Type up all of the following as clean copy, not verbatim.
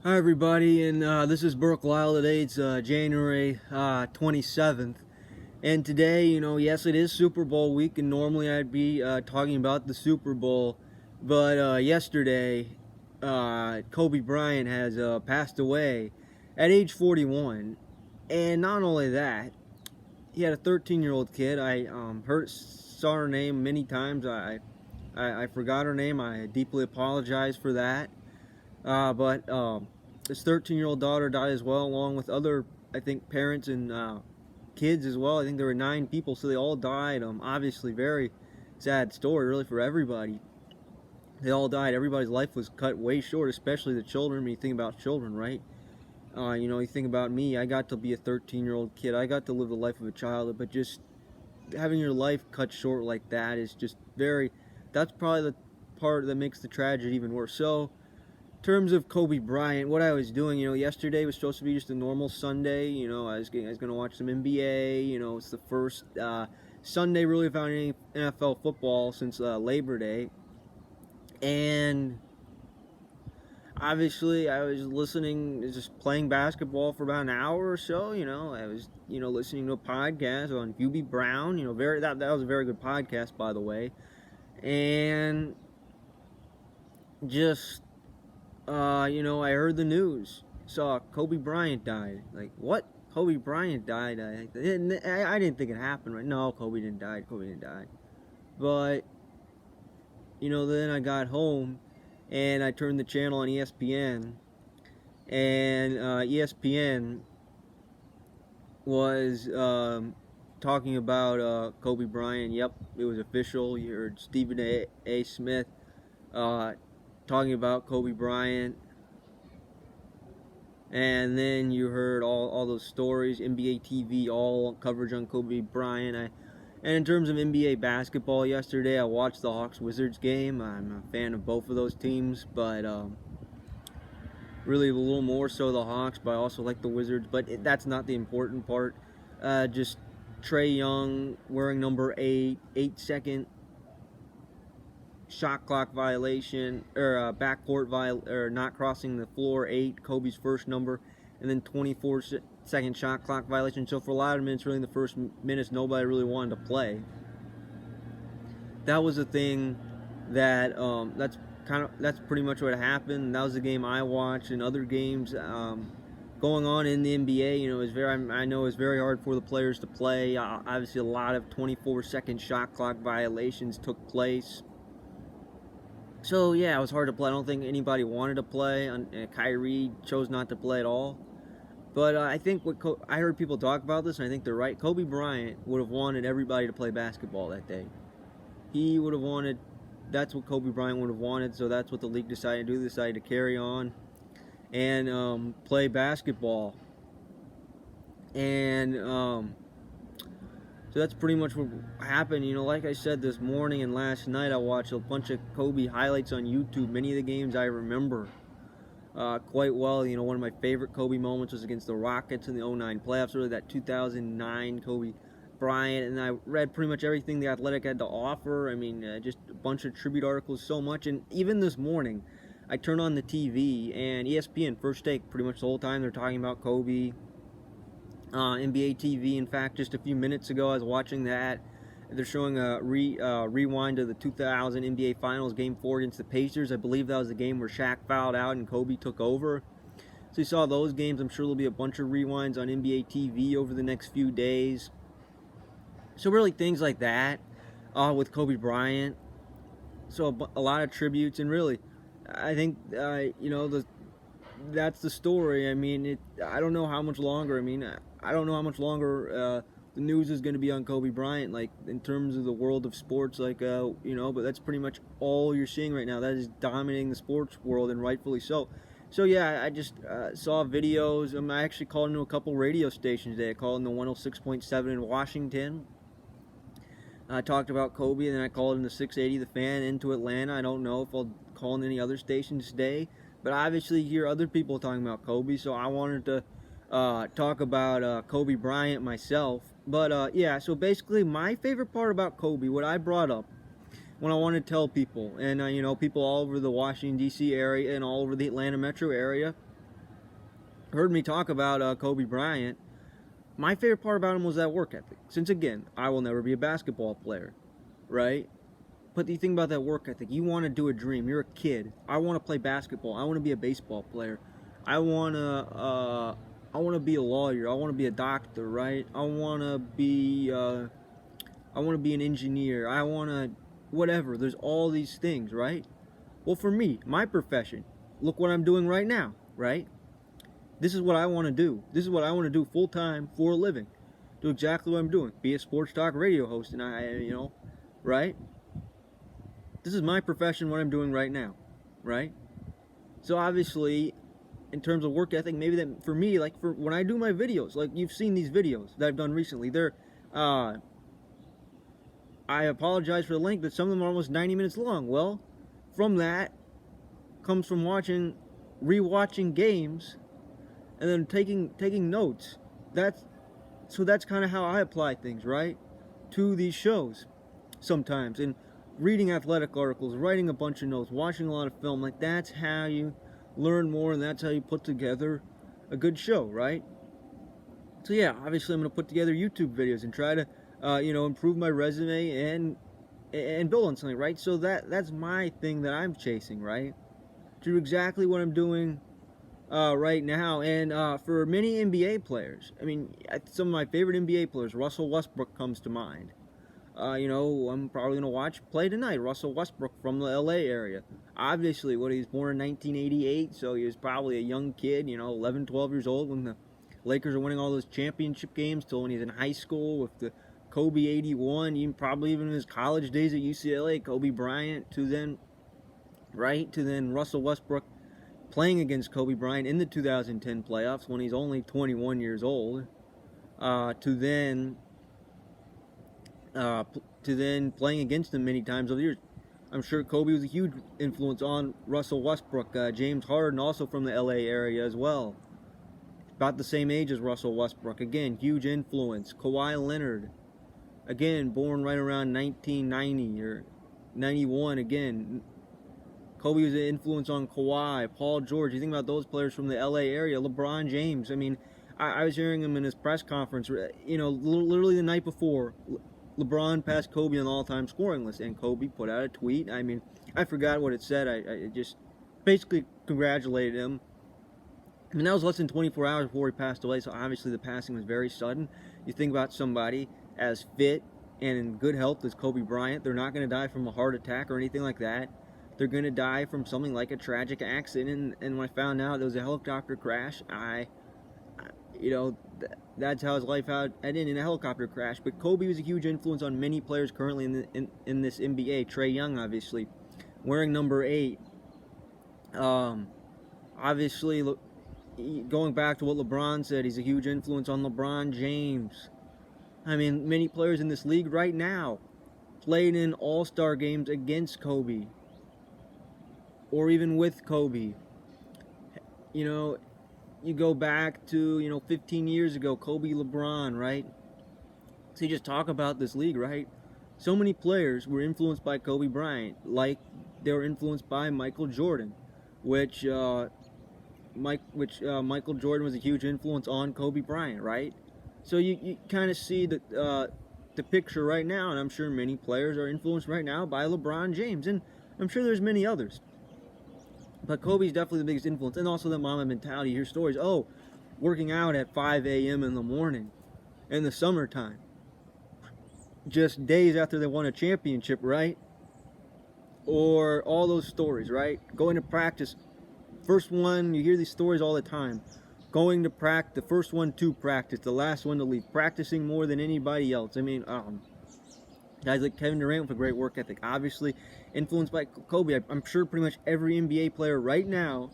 Hi everybody, and this is Burke Lyle. Today it's January 27th, and today, yes, it is Super Bowl week, and normally I'd be talking about the Super Bowl, but yesterday, Kobe Bryant has passed away at age 41, and not only that, he had a 13-year-old kid. I saw her name many times. I forgot her name. I deeply apologize for that. But his 13-year-old daughter died as well, along with other, I think, parents and kids as well. I think there were 9 people, so they all died. Obviously, very sad story, really, for everybody. They all died. Everybody's life was cut way short, especially the children. When you think about children, right? You think about me. I got to be a 13-year-old kid. I got to live the life of a child, but just having your life cut short like that is just very. That's probably the part that makes the tragedy even worse. So, terms of Kobe Bryant, what I was doing, yesterday was supposed to be just a normal Sunday. I was going to watch some NBA. It's the first Sunday really without any NFL football since Labor Day. And obviously, I was just playing basketball for about an hour or so. I was, listening to a podcast on Kobe Brown. That was a very good podcast, by the way. And just I heard the news. Saw Kobe Bryant died. Like, what? Kobe Bryant died? I didn't think it happened, right? No, Kobe didn't die. Kobe didn't die. But, then I got home and I turned the channel on ESPN. And ESPN was talking about Kobe Bryant. Yep, it was official. You heard Stephen A. Smith talking about Kobe Bryant, and then you heard all those stories, NBA TV, all coverage on Kobe Bryant. And in terms of NBA basketball, yesterday I watched the Hawks-Wizards game. I'm a fan of both of those teams, but really a little more so the Hawks, but I also like the Wizards. But that's not the important part. Just Trae Young wearing number 8, 8-second shot clock violation, or backcourt or not crossing the floor, 8, Kobe's first number, and then 24-second shot clock violation. So for a lot of minutes, really in the first minutes, nobody really wanted to play. That was the thing that that's pretty much what happened. That was the game I watched, and other games going on in the NBA. I know it's very hard for the players to play. Obviously, a lot of 24-second shot clock violations took place. So, yeah, it was hard to play. I don't think anybody wanted to play. Kyrie chose not to play at all. But I think I heard people talk about this, and I think they're right. Kobe Bryant would have wanted everybody to play basketball that day. He would have wanted, that's what Kobe Bryant would have wanted, so that's what the league decided to do. They decided to carry on and play basketball. And so that's pretty much what happened. Like I said this morning and last night, I watched a bunch of Kobe highlights on YouTube. Many of the games I remember quite well. One of my favorite Kobe moments was against the Rockets in the 2009 playoffs, really that 2009 Kobe Bryant. And I read pretty much everything The Athletic had to offer. I mean, just a bunch of tribute articles, so much. And even this morning, I turned on the TV, and ESPN, first take, pretty much the whole time they're talking about Kobe. NBA TV, in fact, just a few minutes ago, I was watching that. They're showing a rewind of the 2000 NBA Finals Game 4 against the Pacers. I believe that was the game where Shaq fouled out and Kobe took over. So you saw those games. I'm sure there'll be a bunch of rewinds on NBA TV over the next few days. So really things like that with Kobe Bryant. So a lot of tributes, and really, I think, that's the story. I mean, I don't know how much longer. I don't know how much longer the news is going to be on Kobe Bryant, like in terms of the world of sports, but that's pretty much all you're seeing right now. That is dominating the sports world, and rightfully so. So yeah, I just saw videos. I actually called into a couple radio stations today. I called in the 106.7 in Washington. I talked about Kobe, and then I called in the 680 The Fan into Atlanta. I don't know if I'll call in any other stations today, but I obviously hear other people talking about Kobe, so I wanted to talk about Kobe Bryant myself. But yeah, so basically my favorite part about Kobe, what I brought up when I want to tell people, and people all over the Washington, D.C. area and all over the Atlanta metro area, heard me talk about Kobe Bryant, my favorite part about him was that work ethic. Since again, I will never be a basketball player, right? But you think about that work ethic. You want to do a dream. You're a kid. I want to play basketball. I want to be a baseball player. I want to be a lawyer. I want to be a doctor, right? I want to be an engineer. I want to whatever. There's all these things, right? Well, for me, my profession, look what I'm doing right now, right? This is what I want to do. This is what I want to do full time for a living. Do exactly what I'm doing. Be a sports talk radio host, and right? This is my profession, what I'm doing right now, right? So obviously, in terms of work ethic, maybe that for me, like for when I do my videos, like you've seen these videos that I've done recently, I apologize for the length, but some of them are almost 90 minutes long. Well, from that comes from rewatching games, and then taking notes. That's kind of how I apply things, right, to these shows sometimes. And reading athletic articles, writing a bunch of notes, watching a lot of film, like that's how you learn more, and that's how you put together a good show, right? So yeah, obviously I'm going to put together YouTube videos and try to improve my resume and build on something, right? So that's my thing that I'm chasing, right? Do exactly what I'm doing right now. And for many NBA players, I mean, some of my favorite NBA players, Russell Westbrook comes to mind. I'm probably going to play tonight. Russell Westbrook from the LA area. Obviously, he was born in 1988, so he was probably a young kid, 11, 12 years old when the Lakers are winning all those championship games, till when he's in high school with the Kobe 81, even in his college days at UCLA, Kobe Bryant, to then Russell Westbrook playing against Kobe Bryant in the 2010 playoffs when he's only 21 years old, to then playing against him many times over the years. I'm sure Kobe was a huge influence on Russell Westbrook. James Harden, also from the LA area as well. About the same age as Russell Westbrook. Again, huge influence. Kawhi Leonard, again, born right around 1990 or 91. Again, Kobe was an influence on Kawhi. Paul George. You think about those players from the LA area. LeBron James. I mean, I was hearing him in his press conference, literally the night before. LeBron passed Kobe on the all-time scoring list, and Kobe put out a tweet. I mean, I forgot what it said. I just basically congratulated him. I mean, that was less than 24 hours before he passed away, so obviously the passing was very sudden. You think about somebody as fit and in good health as Kobe Bryant, they're not going to die from a heart attack or anything like that. They're going to die from something like a tragic accident, and when I found out it was a helicopter crash, that's how his life ended, in a helicopter crash. But Kobe was a huge influence on many players currently in this NBA. Trae Young, obviously, wearing number 8. Obviously, going back to what LeBron said, he's a huge influence on LeBron James. I mean, many players in this league right now played in all-star games against Kobe, or even with Kobe. You go back to, 15 years ago, Kobe, LeBron, right? So you just talk about this league, right? So many players were influenced by Kobe Bryant, like they were influenced by Michael Jordan, which Michael Jordan was a huge influence on Kobe Bryant, right? So you kind of see the picture right now, and I'm sure many players are influenced right now by LeBron James, and I'm sure there's many others. But Kobe's definitely the biggest influence. And also the Mamba mentality. You hear stories, working out at 5 a.m. in the morning in the summertime. Just days after they won a championship, right? Or all those stories, right? Going to practice. First one, you hear these stories all the time. Going to practice, the first one to practice, the last one to leave. Practicing more than anybody else. I mean, guys like Kevin Durant with a great work ethic. Obviously influenced by Kobe. I'm sure pretty much every NBA player right now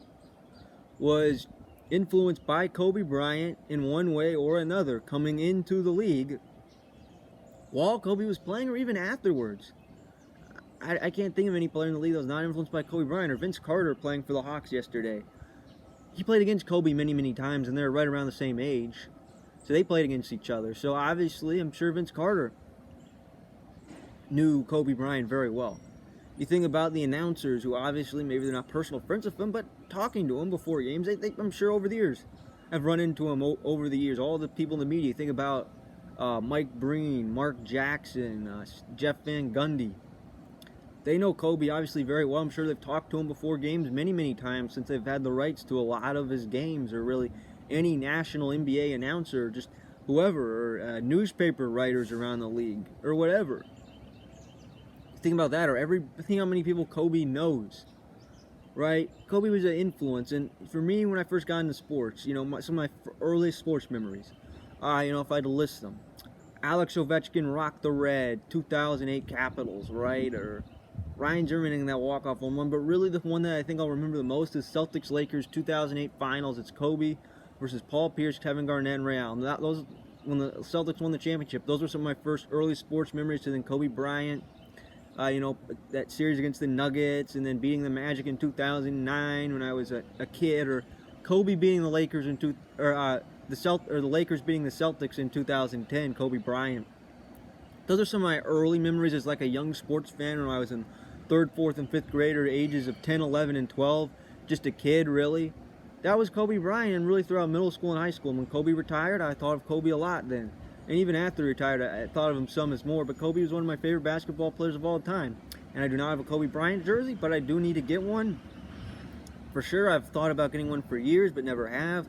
was influenced by Kobe Bryant in one way or another coming into the league while Kobe was playing, or even afterwards. I can't think of any player in the league that was not influenced by Kobe Bryant. Or Vince Carter playing for the Hawks yesterday. He played against Kobe many, many times, and they're right around the same age. So they played against each other. So obviously, I'm sure Vince Carter knew Kobe Bryant very well. You think about the announcers, who obviously maybe they're not personal friends with him, but talking to him before games, I'm sure over the years, I've run into him over the years. All the people in the media. Think about Mike Breen, Mark Jackson, Jeff Van Gundy. They know Kobe obviously very well. I'm sure they've talked to him before games many times since they've had the rights to a lot of his games, or really any national NBA announcer, just whoever, or newspaper writers around the league, or whatever. Think about that, or think how many people Kobe knows, right? Kobe was an influence, and for me, when I first got into sports, some of my earliest sports memories, if I had to list them, Alex Ovechkin rocked the red, 2008 Capitals, right? Or Ryan Zimmerman in that walk-off home run. But really the one that I think I'll remember the most is Celtics-Lakers 2008 Finals. It's Kobe versus Paul Pierce, Kevin Garnett, and Ray Allen. Those, when the Celtics won the championship, those were some of my first early sports memories. To then Kobe Bryant, that series against the Nuggets, and then beating the Magic in 2009 when I was a kid, or Kobe beating the Lakers the Lakers beating the Celtics in 2010, Kobe Bryant. Those are some of my early memories as like a young sports fan when I was in 3rd, 4th, and 5th grade, or ages of 10, 11, and 12. Just a kid, really. That was Kobe Bryant, and really throughout middle school and high school. When Kobe retired, I thought of Kobe a lot then. And even after he retired, I thought of him some as more. But Kobe was one of my favorite basketball players of all time. And I do not have a Kobe Bryant jersey, but I do need to get one. For sure, I've thought about getting one for years, but never have.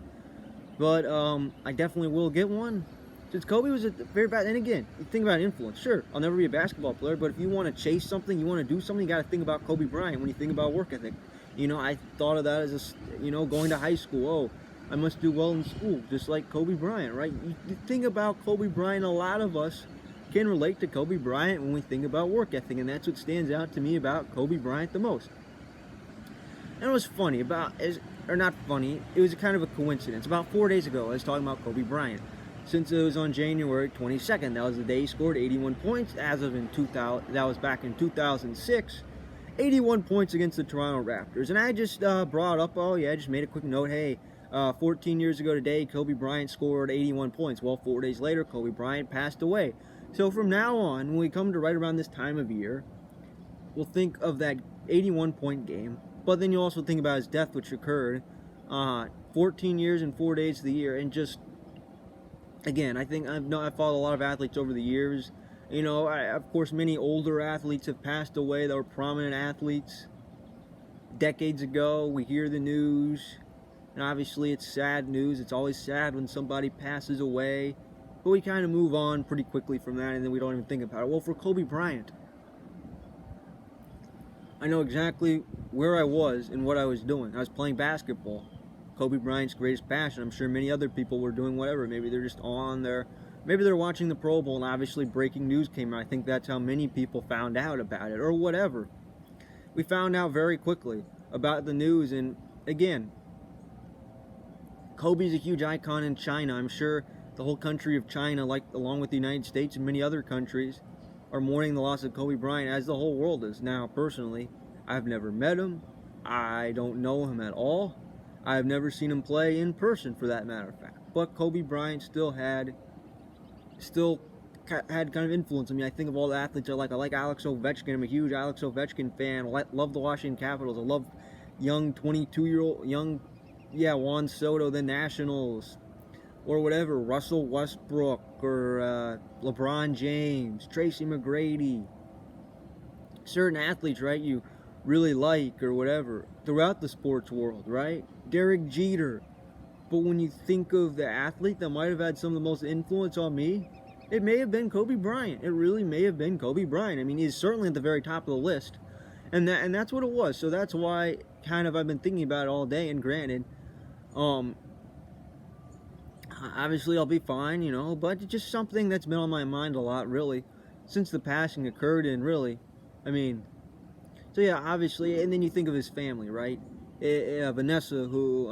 But I definitely will get one. Since Kobe was a very bad, and again, you think about influence. Sure, I'll never be a basketball player, but if you want to chase something, you want to do something, you got to think about Kobe Bryant when you think about work ethic. I thought of that as going to high school. Oh, I must do well in school, just like Kobe Bryant, right? You think about Kobe Bryant, a lot of us can relate to Kobe Bryant when we think about work ethic, and that's what stands out to me about Kobe Bryant the most. And it was funny, not funny, it was kind of a coincidence. About 4 days ago, I was talking about Kobe Bryant. Since it was on January 22nd, that was the day he scored 81 points, that was back in 2006, 81 points against the Toronto Raptors. And I just brought up, just made a quick note, hey, 14 years ago today, Kobe Bryant scored 81 points. Well, 4 days later, Kobe Bryant passed away. So from now on, when we come to right around this time of year, we'll think of that 81-point game, but then you also think about his death, which occurred 14 years and 4 days of the year. And just, again, I think I've followed a lot of athletes over the years. Of course, many older athletes have passed away that were prominent athletes decades ago. We hear the news, and obviously it's sad news. It's always sad when somebody passes away, but we kind of move on pretty quickly from that, and then we don't even think about it. Well, for Kobe Bryant, I know exactly where I was and what I was doing. I was playing basketball. Kobe Bryant's greatest passion. I'm sure many other people were doing whatever. Maybe they're just on there. Maybe they're watching the Pro Bowl and obviously breaking news came out. I think that's how many people found out about it, or whatever. We found out very quickly about the news, and again, Kobe's a huge icon in China. I'm sure the whole country of China, along with the United States and many other countries, are mourning the loss of Kobe Bryant, as the whole world is. Now, personally, I've never met him. I don't know him at all. I've never seen him play in person, for that matter of fact. But Kobe Bryant still had kind of influence on me. I think of all the athletes I like. I like Alex Ovechkin. I'm a huge Alex Ovechkin fan. I love the Washington Capitals. I love young 22-year-old, Juan Soto, the Nationals, or whatever, Russell Westbrook, or LeBron James, Tracy McGrady. Certain athletes, right, you really like, or whatever, throughout the sports world, right? Derek Jeter. But when you think of the athlete that might have had some of the most influence on me, it may have been Kobe Bryant. It really may have been Kobe Bryant. I mean, he's certainly at the very top of the list. And that's what it was. So that's why kind of I've been thinking about it all day. And granted, obviously I'll be fine, but it's just something that's been on my mind a lot, really, since the passing occurred. And really, I mean, so yeah, obviously, and then you think of his family, right? Vanessa, who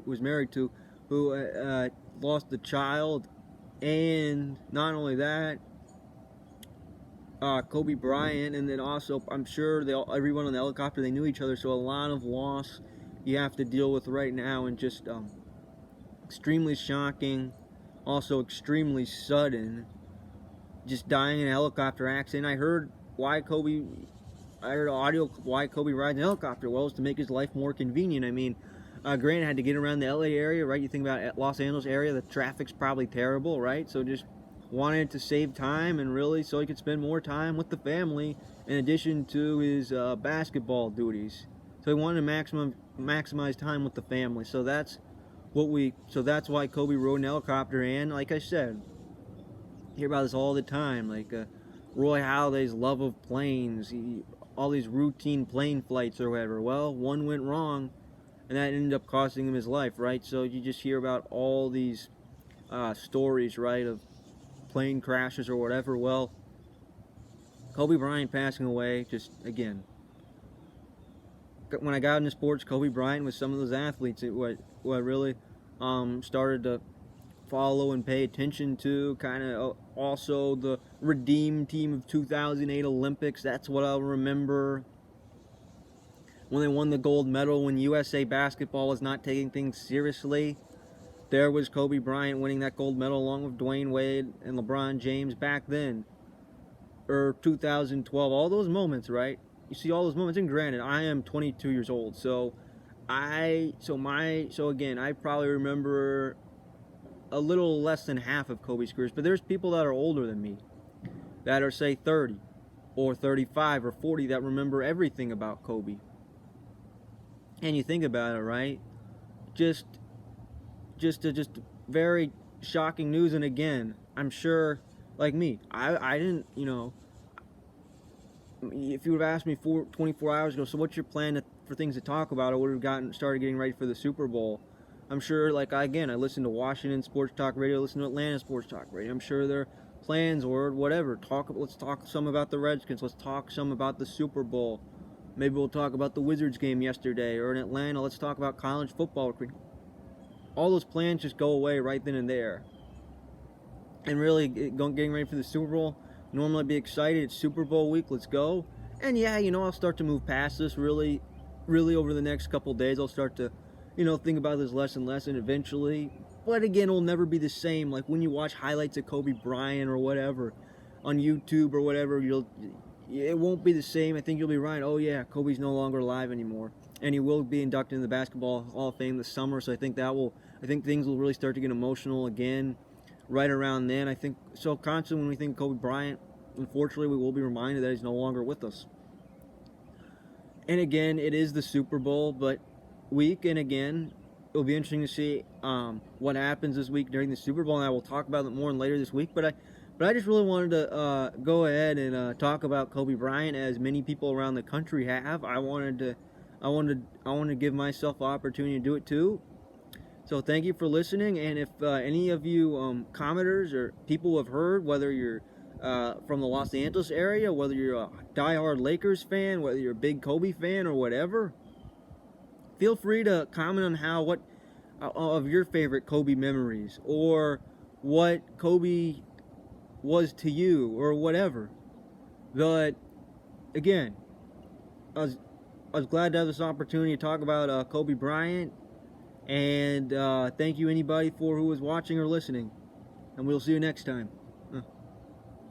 was married to, who lost a child, and not only that, Kobe Bryant, and then also I'm sure everyone on the helicopter, they knew each other, so a lot of loss you have to deal with right now, and just extremely shocking, also extremely sudden, just dying in a helicopter accident. I heard audio why Kobe rides in a helicopter. Well, it's to make his life more convenient. I mean, Grant had to get around the LA area, right? You think about Los Angeles area, the traffic's probably terrible, right? So just wanted to save time and really so he could spend more time with the family in addition to his basketball duties. So he wanted to maximize time with the family. So that's why Kobe rode an helicopter. And like I said, you hear about this all the time, like Roy Halladay's love of planes, all these routine plane flights or whatever. Well, one went wrong, and that ended up costing him his life, right? So you just hear about all these stories, right, of plane crashes or whatever. Well, Kobe Bryant passing away, just again, when I got into sports, Kobe Bryant was some of those athletes what really started to follow and pay attention to. Kind of also the Redeem team of 2008 Olympics. That's what I'll remember. When they won the gold medal, when USA basketball was not taking things seriously, there was Kobe Bryant winning that gold medal along with Dwayne Wade and LeBron James back then. Or 2012, all those moments, right? You see all those moments, and granted, I am 22 years old, so again, I probably remember a little less than half of Kobe's career, but there's people that are older than me, that are, say, 30, or 35, or 40, that remember everything about Kobe. And you think about it, right? Just very shocking news, and again, I'm sure, like me, I didn't, if you would have asked me 24 hours ago, so what's your plan for things to talk about, I would have started getting ready for the Super Bowl. I'm sure, like, I listen to Washington Sports Talk Radio, listen to Atlanta Sports Talk Radio. I'm sure their plans or whatever. Let's talk some about the Redskins. Let's talk some about the Super Bowl. Maybe we'll talk about the Wizards game yesterday, or in Atlanta, let's talk about college football. All those plans just go away right then and there. And really, getting ready for the Super Bowl, normally I'd be excited. It's Super Bowl week, let's go. And yeah, I'll start to move past this really over the next couple days. I'll start to, think about this less and less, and eventually, but again, it'll never be the same. Like when you watch highlights of Kobe Bryant or whatever on YouTube or whatever, it won't be the same. I think you'll be right. Oh yeah, Kobe's no longer alive anymore, and he will be inducted into the Basketball Hall of Fame this summer. So I think things will really start to get emotional again right around then. I think so. Constantly when we think of Kobe Bryant, unfortunately, we will be reminded that he's no longer with us. And again, it is the Super Bowl week, and again, it'll be interesting to see what happens this week during the Super Bowl, and I will talk about it more later this week. But I just really wanted to go ahead and talk about Kobe Bryant, as many people around the country have. I wanted to give myself the opportunity to do it too. So thank you for listening, and if any of you commenters or people who have heard, whether you're from the Los Angeles area, whether you're a diehard Lakers fan, whether you're a big Kobe fan or whatever, feel free to comment on what of your favorite Kobe memories, or what Kobe was to you, or whatever. But again, I was glad to have this opportunity to talk about Kobe Bryant, and thank you anybody who was watching or listening, and we'll see you next time.